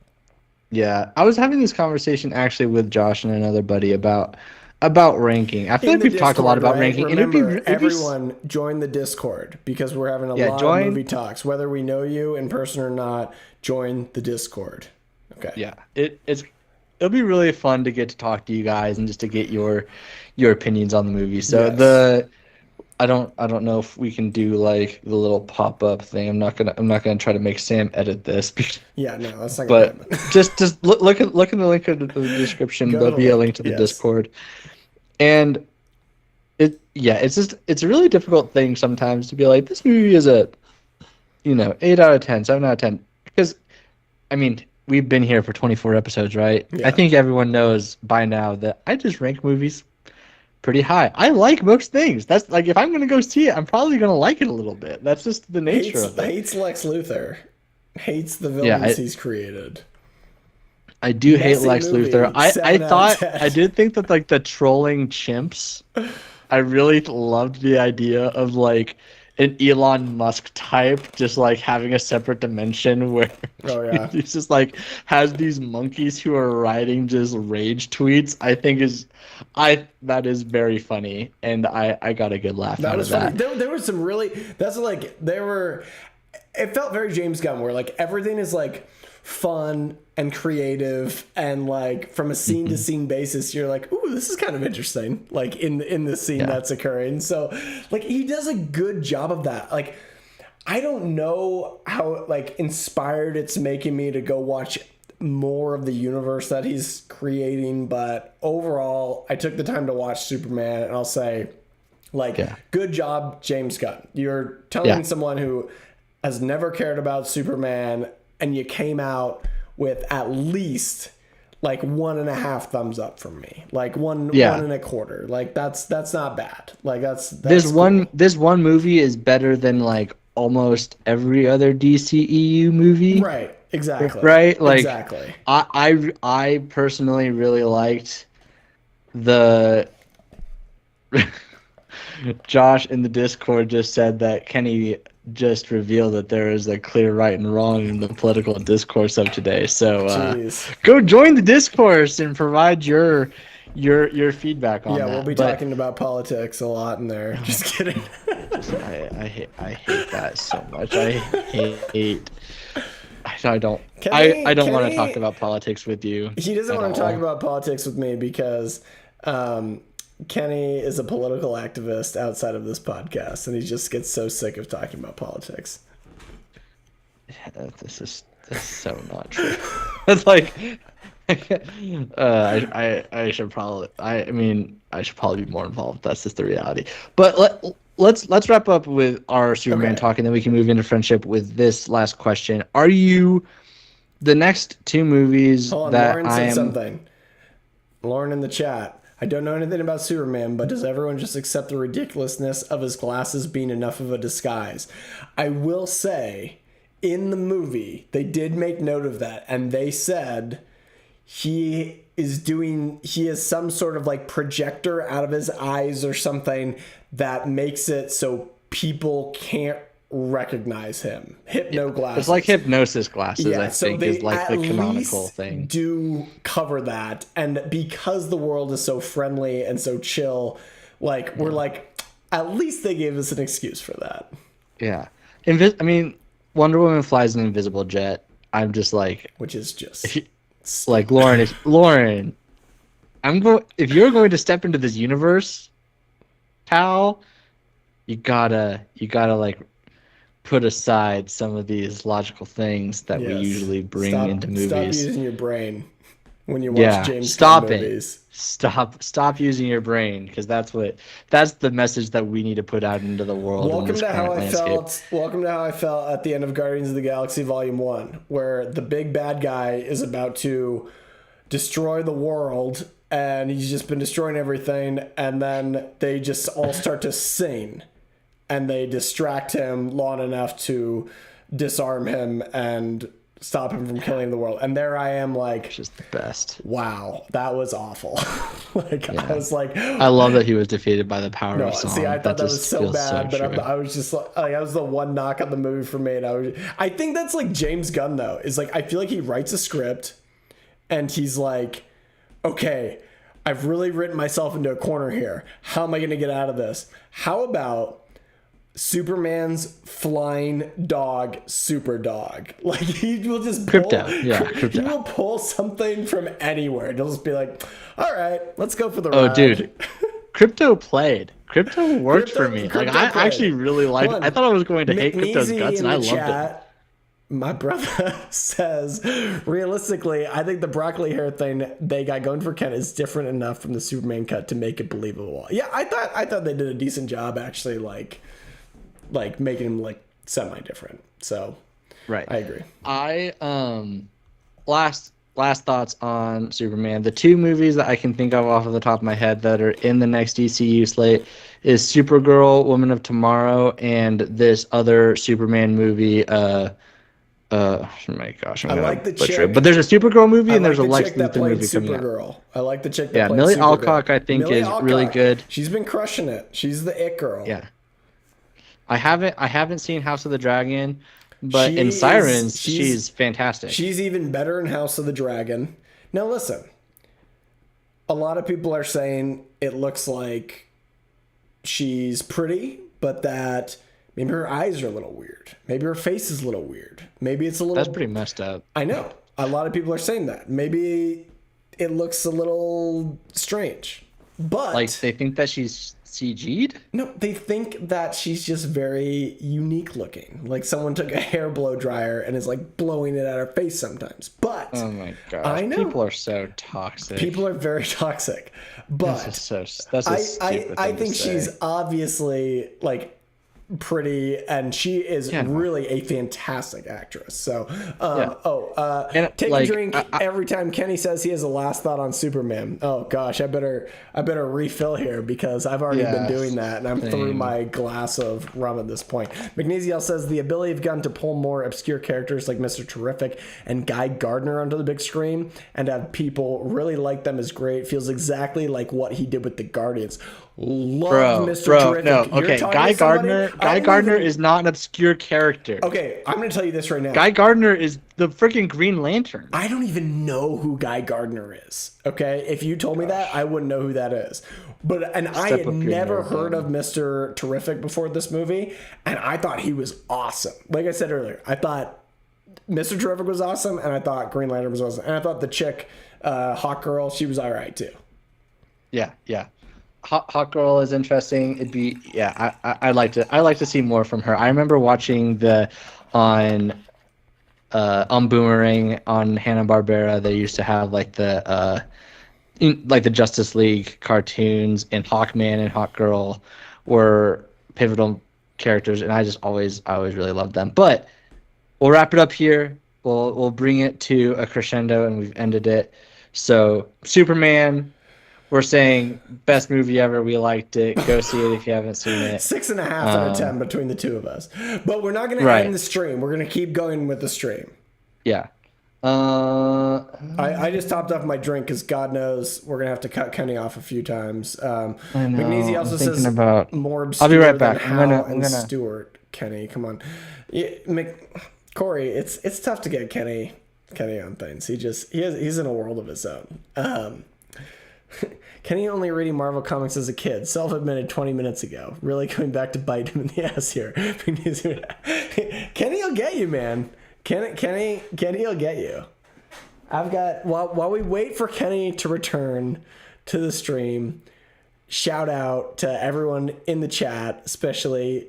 I was having this conversation actually with Josh and another buddy about about ranking. I feel In like the we've talked a lot Discord, about right? ranking. Remember, everyone join the Discord because we're having a lot of movie talks. Whether we know you in person or not, join the Discord. Okay. Yeah, it'll be really fun to get to talk to you guys and just to get your opinions on the movie. So Yes. I don't know if we can do like the little pop-up thing. I'm not gonna try to make Sam edit this Yeah, no, that's not gonna but happen. just look in the link in the description. Go to There'll the be a link link. to the Yes. Discord. And it's a really difficult thing sometimes to be like, this movie is a 8 out of 10, 7 out of 10. Because I mean, we've been here for 24 episodes, right? I Yeah. think everyone knows by now that I just rank movies pretty high. I like most things. That's like, if I'm gonna go see it, I'm probably gonna like it a little bit. That's just the nature of it. Hates Lex Luthor. Hates the Yeah, villains he's created. I do hate Messy Lex movie, Luthor. I 7 out of thought 10. I did think that like the trolling chimps, I really loved the idea of like an Elon Musk type just like having a separate dimension where Oh yeah. he's just like has these monkeys who are writing just rage tweets. That is very funny, and I got a good laugh That out was of funny. that. There was some really. That's like there were. It felt very James Gunn, where like everything is like fun and creative, and like from a scene to scene basis, you're like, ooh, this is kind of interesting. Like in the scene that's occurring. So like he does a good job of that. Like I don't know how like inspired it's making me to go watch more of the universe that he's creating, but overall, I took the time to watch Superman, and I'll say, like, good job, James Gunn. You're telling someone who has never cared about Superman, and you came out with at least like 1.5 thumbs up from me, like one and a quarter. Like that's not bad. Like that's This cool. this one movie is better than like almost every other DCEU movie. Right. Exactly. Right? Like Exactly. I personally really liked the Josh in the Discord just said that Kenny just revealed that there is a clear right and wrong in the political discourse of today. So go join the discourse and provide your feedback on that. Yeah, we'll be talking about politics a lot in there. Just kidding. I hate that so much. I don't want to talk about politics with you. He doesn't want to talk about politics with me because Kenny is a political activist outside of this podcast, and he just gets so sick of talking about politics. This is so not true. It's like I should probably I should probably be more involved. That's just the reality. But let's wrap up with our Superman talk, and then we can move into friendship with this last question. Are you the next two movies Hold on, that Lauren said something. Lauren in the chat. I don't know anything about Superman, but does everyone just accept the ridiculousness of his glasses being enough of a disguise? I will say, in the movie, they did make note of that, and they said he has some sort of like projector out of his eyes or something that makes it so people can't recognize him. Hypno glasses. It's like hypnosis glasses, Yeah, I think, is like the canonical thing. Do cover that, and because the world is so friendly and so chill, like we're like, at least they gave us an excuse for that. Yeah, Wonder Woman flies an invisible jet. I'm just like, which is just like Lauren. If you're going to step into this universe, pal, you gotta like put aside some of these logical things that we usually bring into movies. Stop using your brain when you watch James Gunn movies. Stop using your brain, because that's the message that we need to put out into the world. Welcome to how I felt at the end of Guardians of the Galaxy Volume 1, where the big bad guy is about to destroy the world, and he's just been destroying everything, and then they just all start to sing, and they distract him long enough to disarm him and stop him from killing the world. And there I am, like, just the best. Wow, that was awful. I was like, I love that he was defeated by the power of song. See, I thought that was so bad, so but I was just like, that was the one knock on the movie for me. And I think that's like James Gunn though. Is like, I feel like he writes a script, and he's like, okay, I've really written myself into a corner here. How am I going to get out of this? How about Superman's flying dog, super dog? Like, he will just pull, Krypto. He will pull something from anywhere. He'll just be like, all right, let's go for the ride. Oh, dude. Crypto worked for me. Like, I actually really liked it. I thought I was going to hate Crypto's guts, and I loved it. My brother says, realistically, I think the broccoli hair thing they got going for Ken is different enough from the Superman cut to make it believable. Yeah, I thought they did a decent job, actually, like making him like semi-different. So, right, I agree. Last thoughts on Superman. The two movies that I can think of off of the top of my head that are in the next DCU slate is Supergirl, Woman of Tomorrow, and this other Superman movie. Oh my gosh, I like the chick, but there's a Supergirl movie and there's a Lex Luthor movie coming out. I like the chick that played Millie Supergirl. Alcock, I think, is really good. She's been crushing it. She's the it girl. Yeah. I haven't seen House of the Dragon, but in Sirens, she's fantastic. She's even better in House of the Dragon. Now listen, a lot of people are saying it looks like she's pretty, but that maybe her eyes are a little weird. Maybe her face is a little weird. Maybe it's a little... That's pretty messed up. I know. A lot of people are saying that. Maybe it looks a little strange. But... like, they think that she's CG'd? No, they think that she's just very unique looking. Like someone took a hair blow dryer and is like blowing it at her face sometimes. But... oh my gosh. I know. People are so toxic. People are very toxic. But... I think she's obviously like... pretty, and she is really a fantastic actress. So take a drink every time Kenny says he has a last thought on Superman. Oh gosh, I better refill here because I've already been doing that, and I'm through my glass of rum at this point. McNeesiel says the ability of Gunn to pull more obscure characters like Mr. Terrific and Guy Gardner onto the big screen and have people really like them is great. Feels exactly like what he did with the Guardians. Love Mr. Terrific. No, okay. Guy Gardner is not an obscure character. Okay, I'm going to tell you this right now. Guy Gardner is the freaking Green Lantern. I don't even know who Guy Gardner is. Okay, if you told me that, I wouldn't know who that is. I had never heard of Mr. Terrific before this movie, and I thought he was awesome. Like I said earlier, I thought Mr. Terrific was awesome, and I thought Green Lantern was awesome, and I thought the chick, Hawk Girl, she was all right too. Yeah. Hot Girl is interesting. It'd be I'd like to see more from her. I remember watching on Boomerang on Hanna-Barbera. They used to have like the Justice League cartoons, and Hawkman and Hawk Girl were pivotal characters, and I always really loved them. But we'll wrap it up here. We'll bring it to a crescendo, and we've ended it. So Superman. We're saying best movie ever. We liked it. Go see it if you haven't seen it. 6.5 out of 10 between the two of us. But we're not going to end the stream. We're going to keep going with the stream. Yeah. I just topped off my drink because God knows we're going to have to cut Kenny off a few times. I know. McNeesy also says more obscure. I'll be right back. I'm gonna... Stewart. Kenny, come on. Corey, it's tough to get Kenny on things. He's in a world of his own. Kenny only reading Marvel comics as a kid. Self-admitted 20 minutes ago. Really coming back to bite him in the ass here. Kenny will get you, man. Kenny will get you. I've got while we wait for Kenny to return to the stream, shout out to everyone in the chat, especially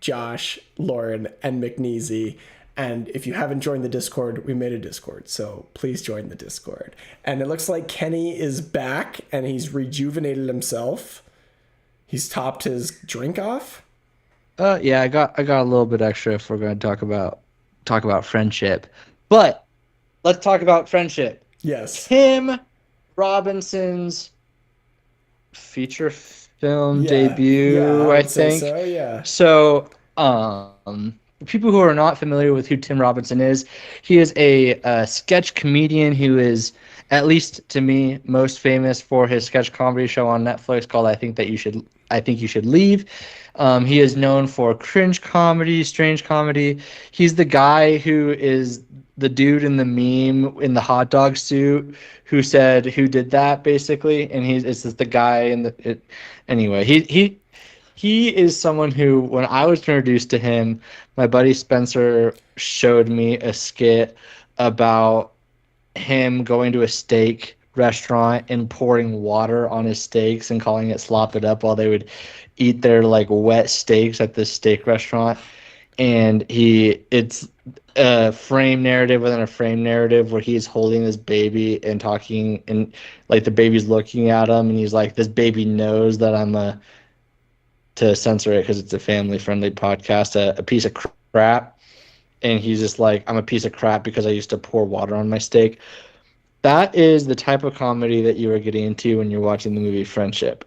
Josh, Lauren, and McNeesy. And if you haven't joined the Discord, we made a Discord, so please join the Discord. And it looks like Kenny is back, and he's rejuvenated himself. He's topped his drink off. Yeah, I got a little bit extra if we're going to talk about friendship. But let's talk about friendship. Yes. Tim Robinson's feature film debut, I think. So, yeah. So, people who are not familiar with who Tim Robinson is, he is a sketch comedian who is, at least to me, most famous for his sketch comedy show on Netflix called I Think You Should Leave. He is known for cringe comedy, strange comedy. He's the guy who is the dude in the meme in the hot dog suit who said who did that basically, and it's just the guy in anyway. He is someone who, when I was introduced to him, my buddy Spencer showed me a skit about him going to a steak restaurant and pouring water on his steaks and calling it slop it up while they would eat their like wet steaks at this steak restaurant. And it's a frame narrative within a frame narrative where he's holding this baby and talking, and like the baby's looking at him and he's like, this baby knows that I'm to censor it because it's a family friendly podcast, a piece of crap. And he's just like, I'm a piece of crap because I used to pour water on my steak. That is the type of comedy that you are getting into when you're watching the movie Friendship.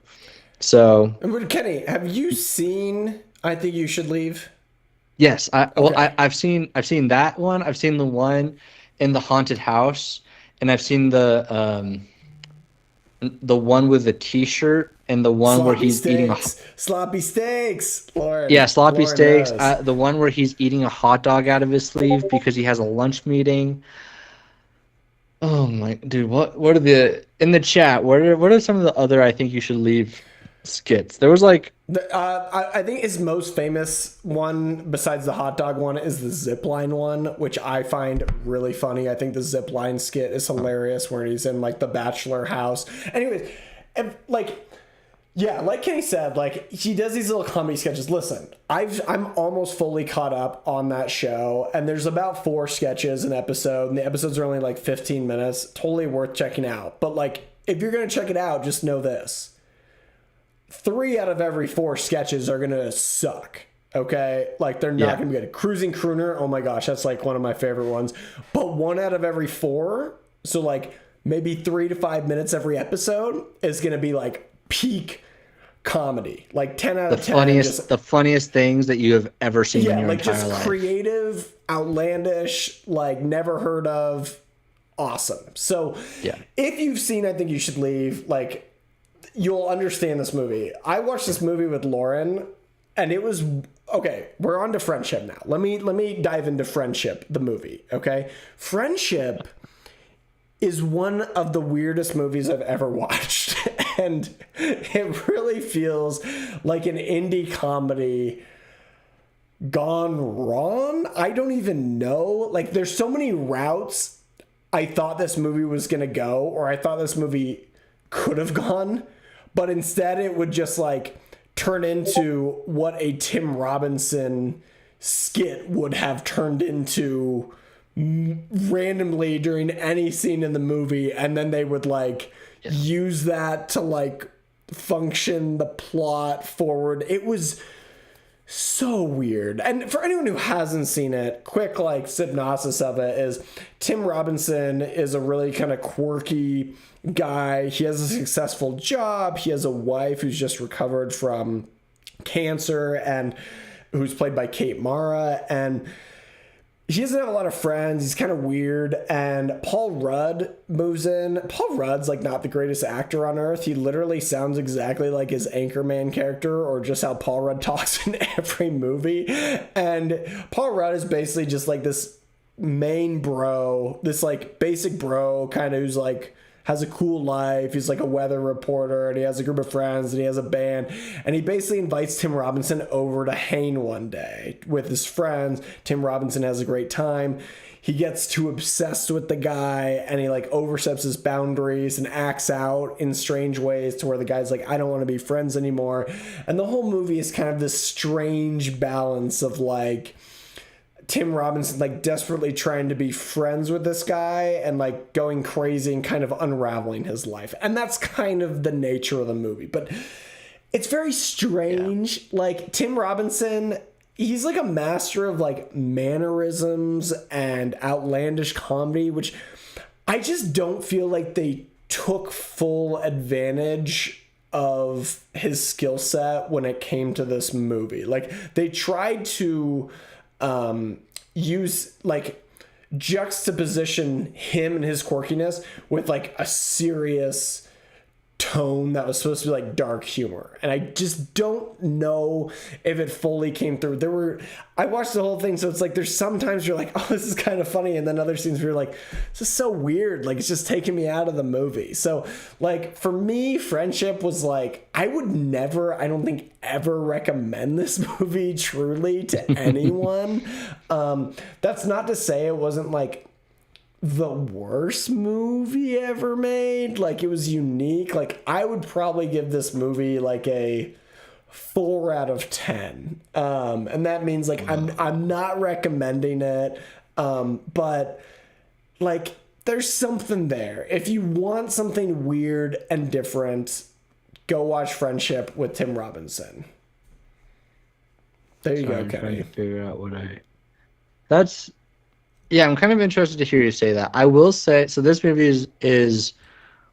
So, Kenny, have you seen I Think You Should Leave? Yes, I've seen that one. I've seen the one in the haunted house, and I've seen the one with the T-shirt and the one sloppy where he's steaks. eating sloppy steaks. Lauren, yeah, sloppy Lauren steaks. knows. The one where he's eating a hot dog out of his sleeve because he has a lunch meeting. Oh my dude, what are the in the chat? What are some of the other I Think You Should Leave skits? There was like I think his most famous one, besides the hot dog one, is the zipline one, which I find really funny. I think the zipline skit is hilarious, where he's in like the bachelor house. Anyways, like Kenny said, like he does these little comedy sketches. Listen, I'm almost fully caught up on that show, and there's about 4 sketches an episode, and the episodes are only like 15 minutes. Totally worth checking out. But like, if you're gonna check it out, just know this. 3 out of every 4 sketches are gonna suck. Okay, like they're not gonna be good. Cruising Crooner, oh my gosh, that's like one of my favorite ones. But 1 out of every 4, so like maybe 3 to 5 minutes every episode, is gonna be like peak comedy. Like 10 out of 10. The funniest things that you have ever seen in your like entire just life. Creative, outlandish, like never heard of, awesome. So if you've seen I Think You Should Leave, like you'll understand this movie. I watched this movie with Lauren, and it was okay. We're on to Friendship now. Let me dive into Friendship, the movie. Okay, Friendship is one of the weirdest movies I've ever watched, and it really feels like an indie comedy gone wrong. I don't even know. Like, there's so many routes I thought this movie was gonna go, or I thought this movie could have gone. But instead, it would just like turn into what a Tim Robinson skit would have turned into randomly during any scene in the movie. And then they would like use that to like function the plot forward. It was so weird. And for anyone who hasn't seen it, quick like synopsis of it is Tim Robinson is a really kind of quirky guy. He has a successful job. He has a wife who's just recovered from cancer and who's played by Kate Mara, and he doesn't have a lot of friends. He's kind of weird. And Paul Rudd moves in. Paul Rudd's like not the greatest actor on earth. He literally sounds exactly like his Anchorman character, or just how Paul Rudd talks in every movie. And Paul Rudd is basically just like this main bro, this like basic bro kind of who's like has a cool life. He's like a weather reporter, and he has a group of friends, and he has a band, and he basically invites Tim Robinson over to hang one day with his friends. Tim Robinson has a great time. He gets too obsessed with the guy, and he like oversteps his boundaries and acts out in strange ways to where the guy's like, I don't want to be friends anymore. And the whole movie is kind of this strange balance of like Tim Robinson like desperately trying to be friends with this guy and like going crazy and kind of unraveling his life. And that's kind of the nature of the movie. But it's very strange. Yeah. Like Tim Robinson, he's like a master of like mannerisms and outlandish comedy, which I just don't feel like they took full advantage of his skill set when it came to this movie. Like they tried to use like juxtaposition him and his quirkiness with like a serious tone that was supposed to be like dark humor, and I just don't know if it fully came through. I watched the whole thing, so it's like there's sometimes you're like, oh, this is kind of funny, and then other scenes where you're like, this is so weird, like it's just taking me out of the movie. So like for me, Friendship was like, I would never, I don't think ever recommend this movie truly to anyone. That's not to say it wasn't like the worst movie ever made. Like it was unique. Like I would probably give this movie like a 4 out of 10. And that means like I'm not recommending it. But like there's something there. If you want something weird and different, go watch Friendship with Tim Robinson. There you go, I'm Kenny. trying to figure out that's. Yeah, I'm kind of interested to hear you say that. I will say, so this movie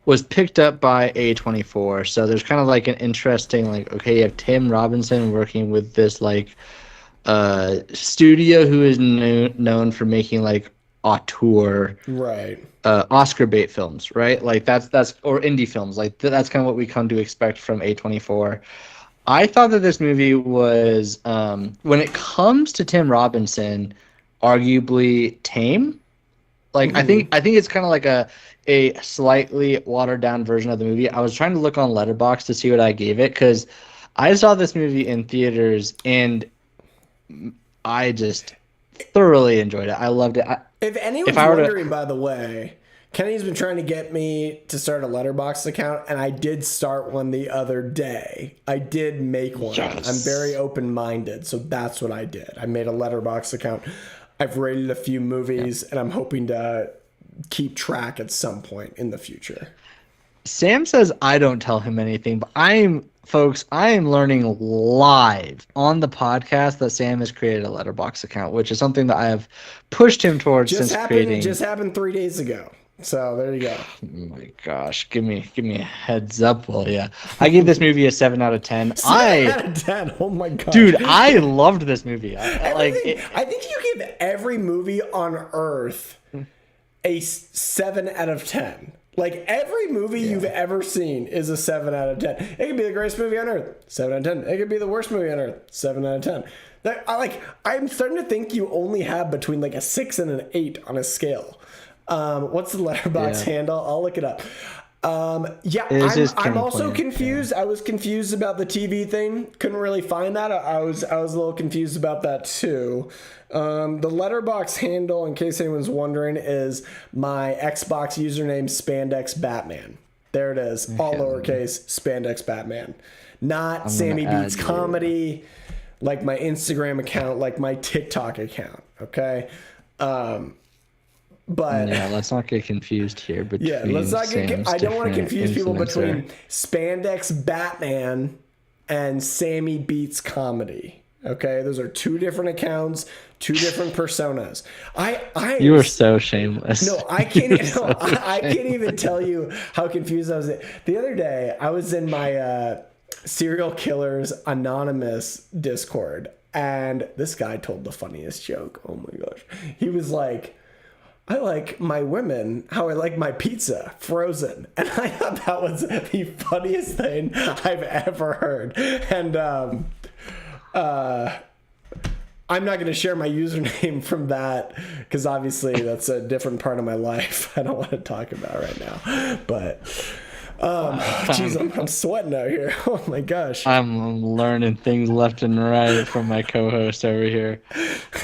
was picked up by A24, so there's kind of like an interesting, like, okay, you have Tim Robinson working with this like studio who is known for making like auteur, right, Oscar bait films, right? Like that's or indie films, like that's kind of what we come to expect from A24. I thought that this movie was, when it comes to Tim Robinson, arguably tame. Like I think it's kind of like a slightly watered down version of the movie. I was trying to look on Letterboxd to see what I gave it, because I saw this movie in theaters and I just thoroughly enjoyed it. I loved it. If anyone's wondering, by the way, Kenny's been trying to get me to start a Letterboxd account, and I did start one the other day. I did make one. Yes. I'm very open-minded, so that's what I did. I made a Letterboxd account. I've rated a few movies, and I'm hoping to keep track at some point in the future. Sam says I don't tell him anything, but I am learning live on the podcast that Sam has created a Letterboxd account, which is something that I have pushed him towards creating. Just happened 3 days ago. So there you go. Oh my gosh, give me a heads up. Well, yeah, I gave this movie a 7 out of 10. 7 out of 10. Oh my god, dude, I loved this movie. I think you give every movie on Earth a 7 out of 10. Like every movie you've ever seen is a 7 out of 10. It could be the greatest movie on Earth, 7 out of 10. It could be the worst movie on Earth, 7 out of 10. I'm starting to think you only have between like a 6 and an 8 on a scale. What's the Letterboxd handle? I'll look it up. I'm also confused. I was confused about the TV thing. Couldn't really find that. I was a little confused about that too. The Letterboxd handle, in case anyone's wondering, is my Xbox username Spandex Batman. There it is, all lowercase Spandex Batman. Not Sammy Beats Comedy, like my Instagram account, like my TikTok account. Okay. But yeah, let's not get confused here. Let's not get. I don't want to confuse people between Spandex Batman and Sammy Beats Comedy. Okay, those are 2 different accounts, 2 different personas. You are so shameless. No, I can't. I can't even tell you how confused I was. The other day, I was in my Serial Killers Anonymous Discord, and this guy told the funniest joke. Oh my gosh, he was like, I like my women how I like my pizza, frozen. And I thought that was the funniest thing I've ever heard. And I'm not going to share my username from that, because obviously that's a different part of my life I don't want to talk about right now. But geez, I'm sweating out here. Oh my gosh. I'm learning things left and right from my co-host over here.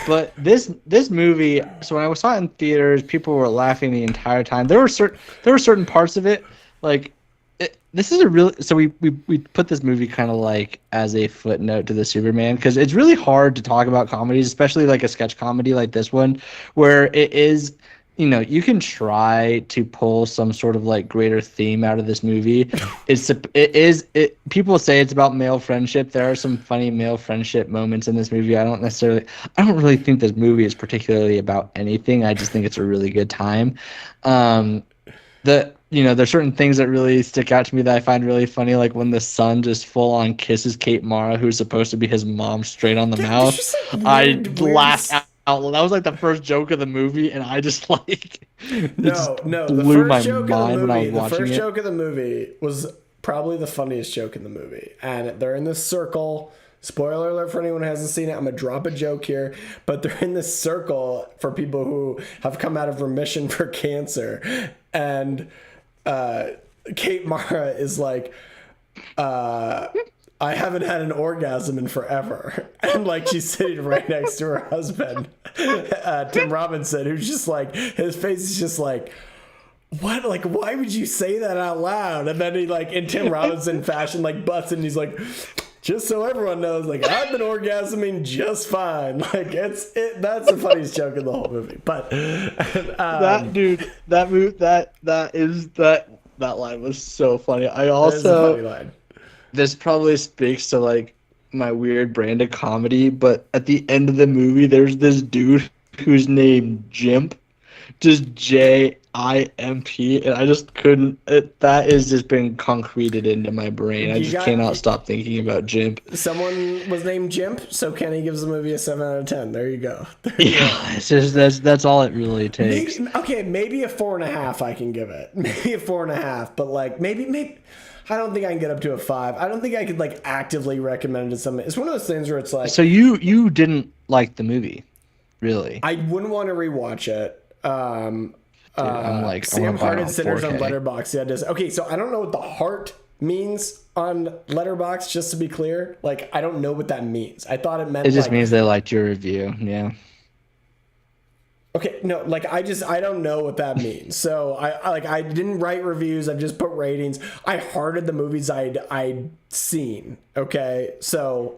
But this movie, so when I saw it in theaters, people were laughing the entire time. There were certain parts of it, like this is a real. So we put this movie kind of like as a footnote to the Superman, because it's really hard to talk about comedies, especially like a sketch comedy like this one, where it is. You can try to pull some sort of like greater theme out of this movie. People say it's about male friendship. There are some funny male friendship moments in this movie. I don't really think this movie is particularly about anything. I just think it's a really good time. The there's certain things that really stick out to me that I find really funny, like when the son just full on kisses Kate Mara, who's supposed to be his mom, straight on the Yeah, mouth. there's just like I weird, laughed out loud. That was like the first joke of the movie, and I just like it just No. The blew my first joke of the mind when I movie, was the watching first it. joke of the movie was probably the funniest joke in the movie. And they're in this circle. Spoiler alert for anyone who hasn't seen it. I'm gonna drop a joke here, but they're in this circle for people who have come out of remission for cancer, and Kate Mara is like, I haven't had an orgasm in forever. And like she's sitting right next to her husband, Tim Robinson, who's just like, his face is just like, what? Like, why would you say that out loud? And then he like, in Tim Robinson fashion, like busts in and he's like, just so everyone knows, like I've been orgasming just fine. Like that's the funniest joke in the whole movie. But that line was so funny. I that is a also funny line. This probably speaks to like my weird brand of comedy, but at the end of the movie, there's this dude who's named Jimp, just Jimp, and I just couldn't. That has just been concreted into my brain. I just cannot stop thinking about Jimp. Someone was named Jimp, so Kenny gives the movie a 7 out of 10. There you go. It's just that's all it really takes. Maybe a 4.5 I can give it. Maybe a 4.5, but like maybe. I don't think I can get up to a 5. I don't think I could like actively recommend it to somebody. It's one of those things where it's like. So you didn't like the movie, really? I wouldn't want to rewatch it. Dude, I'm like, Sam Hearted Sinners on Letterboxd. Yeah, okay, so I don't know what the heart means on Letterboxd. Just to be clear, like I don't know what that means. I thought it meant. It just means they liked your review. Yeah. Okay, no, like I don't know what that means. So I didn't write reviews. I've just put ratings. I hearted the movies I'd seen. Okay, so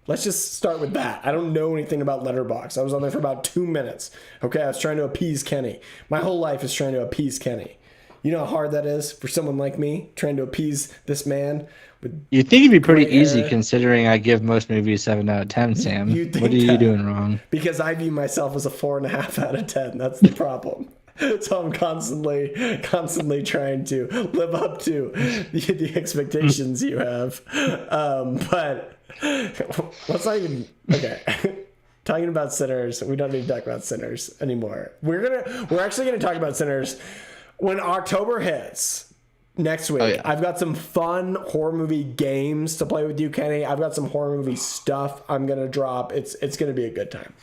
let's just start with that. I don't know anything about Letterboxd. I was on there for about 2 minutes. Okay, I was trying to appease Kenny. My whole life is trying to appease Kenny. You know how hard that is for someone like me trying to appease this man. You think it'd be pretty easy considering I give most movies 7 out of 10, Sam. What are you doing wrong? Because I view myself as a 4.5 out of 10. That's the problem. So I'm constantly trying to live up to the expectations you have. But let's not even talking about Sinners. We don't need to talk about Sinners anymore. We're actually gonna talk about Sinners when October hits. Next week, I've got some fun horror movie games to play with you, Kenny. I've got some horror movie stuff I'm gonna drop. It's gonna be a good time.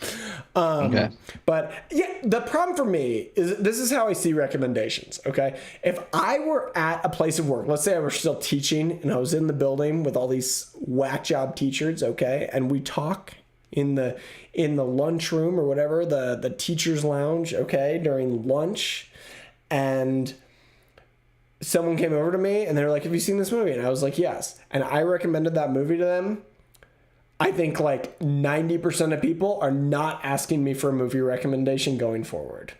Okay. But yeah, the problem for me is this is how I see recommendations. Okay, if I were at a place of work, let's say I were still teaching and I was in the building with all these whack job teachers, okay, and we talk in the lunchroom or whatever, the teachers' lounge, okay, during lunch, and someone came over to me and they were like, have you seen this movie? And I was like, yes. And I recommended that movie to them. I think like 90% of people are not asking me for a movie recommendation going forward.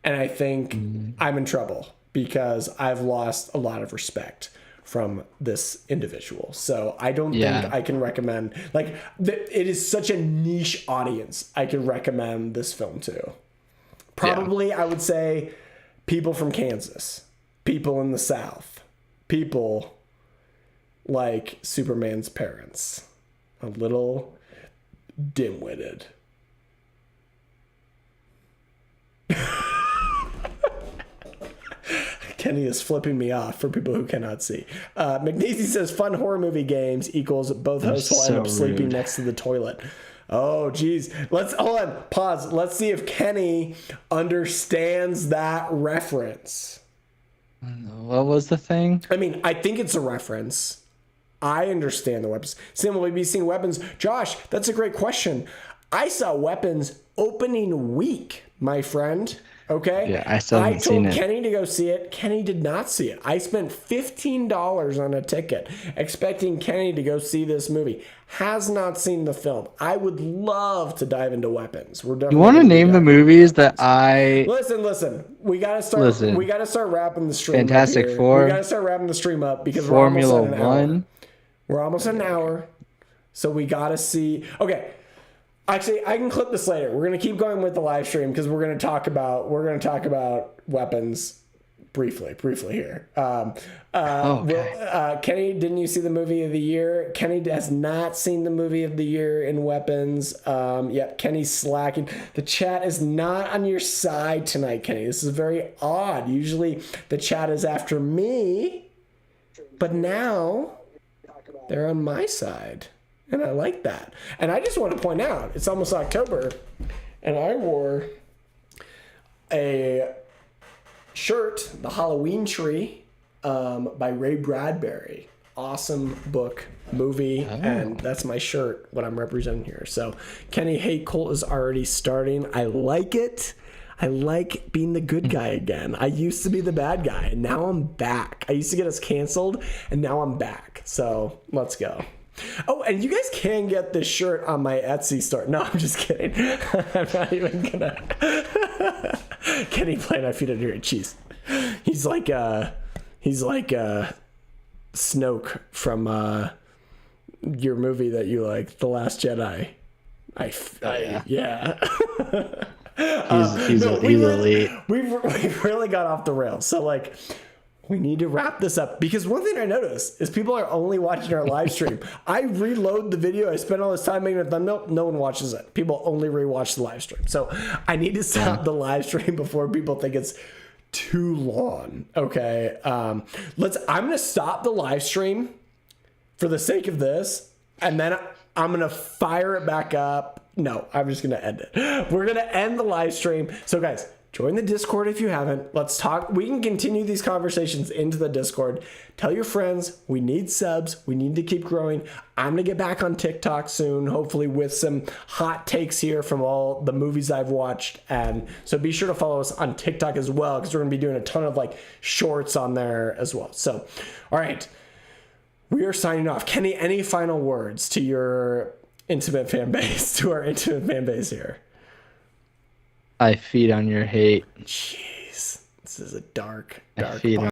And I think I'm in trouble because I've lost a lot of respect from this individual. So I don't think I can recommend, like, it is such a niche audience I could recommend this film to. Probably, I would say people from Kansas. People in the South. People like Superman's parents. A little dim-witted. Kenny is flipping me off for people who cannot see. McNeesy says fun horror movie games equals both hosts will end up sleeping next to the toilet. Oh, geez. Let's hold on. Pause. Let's see if Kenny understands that reference. What was the thing? I mean, I think it's a reference. I understand the weapons. Sam, will we be seeing Weapons? Josh, that's a great question. I saw Weapons opening week, my friend. Okay? Yeah, I still haven't seen it. I told Kenny to go see it. Kenny did not see it. I spent $15 on a ticket expecting Kenny to go see this movie. Has not seen the film. I would love to dive into Weapons. We're definitely. You want to name the movies that I listen. We gotta start. We gotta start wrapping the stream. Fantastic Four. We gotta start wrapping the stream up because Formula One. We're almost at an hour, so we gotta see. Okay. Actually, I can clip this later. We're gonna keep going with the live stream because we're gonna talk about Weapons briefly here. Okay. Kenny, didn't you see the movie of the year? Kenny has not seen the movie of the year in Weapons. Yep, Kenny's slacking. The chat is not on your side tonight, Kenny. This is very odd. Usually the chat is after me, but now they're on my side. And I like that. And I just want to point out, it's almost October, and I wore a shirt, The Halloween Tree, by Ray Bradbury. Awesome book, movie, and that's my shirt, what I'm representing here. So Kenny Hate Cult is already starting. I like it. I like being the good guy again. I used to be the bad guy, and now I'm back. I used to get us canceled, and now I'm back. So let's go. Oh, and you guys can get this shirt on my Etsy store. No, I'm just kidding. I'm not even gonna. Kenny playing I feed under your cheese. He's like Snoke from your movie that you like, The Last Jedi. Yeah. He's elite. We've really got off the rails. So like, we need to wrap this up, because one thing I noticed is people are only watching our live stream. I reload the video. I spend all this time making a thumbnail. No one watches it. People only rewatch the live stream. So I need to stop the live stream before people think it's too long. Okay. I'm going to stop the live stream for the sake of this, and then I'm going to fire it back up. No, I'm just going to end it. We're going to end the live stream. So guys, join the Discord if you haven't. Let's talk. We can continue these conversations into the Discord. Tell your friends. We need subs. We need to keep growing. I'm going to get back on TikTok soon, hopefully with some hot takes here from all the movies I've watched. And so be sure to follow us on TikTok as well, because we're going to be doing a ton of like shorts on there as well. So, all right. We are signing off. Kenny, any final words to your intimate fan base, to our intimate fan base here? I feed on your hate. Jeez, this is a dark I feed podcast.